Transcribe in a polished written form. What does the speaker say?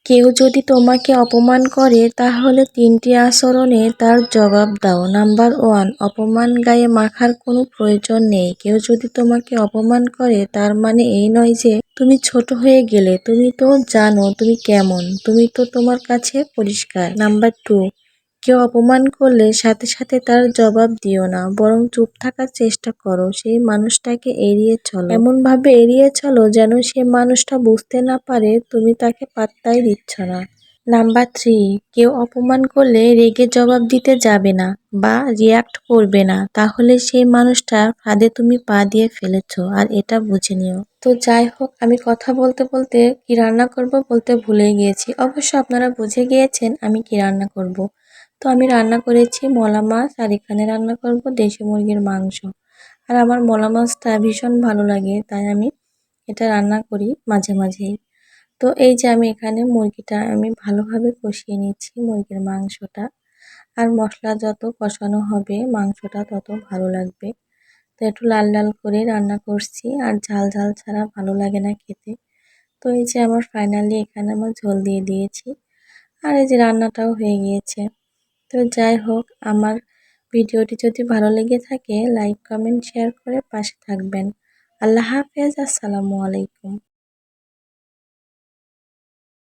কেউ যদি তোমাকে অপমান করে তাহলে 3টি আচরণে তার জবাব দাও। নাম্বার 1, অপমান গায়ে মাখার কোনো প্রয়োজন নেই। কেউ যদি তোমাকে অপমান করে তার মানে এই নয় যে তুমি ছোট হয়ে গেলে। তুমি তো জানো তুমি কেমন, তুমি তো তোমার কাছে পরিষ্কার। নাম্বার 2, কেউ অপমান করলে সাথে সাথে তার জবাব দিও না, বরং চুপ থাকার চেষ্টা করো। সেই মানুষটাকে এড়িয়ে চলো, এমনভাবে এড়িয়ে চলো যেন সে মানুষটা বুঝতে না পারে তুমি তাকে পাত্তাই দিচ্ছ না। নাম্বার 3, কেউ অপমান করলে রেগে জবাব দিতে যাবে না বা রিয়াক্ট করবে না, তাহলে সেই মানুষটার ফাঁদে তুমি পা দিয়ে ফেলেছো, আর এটা বুঝে নিও। তো যাই হোক, আমি কথা বলতে বলতে কি রান্না করব বলতে ভুলে গিয়েছি। অবশ্য আপনারা বুঝে গিয়েছেন আমি কি রান্না করব। তো আমি রান্না করেছি মলা মাছ, আর এখানে রান্না করব দেশি মুরগির মাংস। আর আমার মলা মাছটা ভীষণ ভালো লাগে, তাই আমি এটা রান্না করি মাঝে মাঝেই। তো এই যে আমি এখানে মুরগিটা আমি ভালোভাবে কষিয়ে নিচ্ছি, মুরগির মাংসটা। আর মশলা যত কষানো হবে মাংসটা তত ভালো লাগবে। তো একটু লাল লাল করে রান্না করছি, আর ঝাল ঝাল ছাড়া ভালো লাগে না খেতে। তো এই যে আমার ফাইনালি এখানে আমার ঝোল দিয়ে দিয়েছি, আর এই যে রান্নাটাও হয়ে গিয়েছে। তো যাই হোক, আমার ভিডিওটি যদি ভালো লেগে থাকে লাইক কমেন্ট শেয়ার করে পাশে থাকবেন। আল্লাহ হাফেজ, আসসালামু আলাইকুম।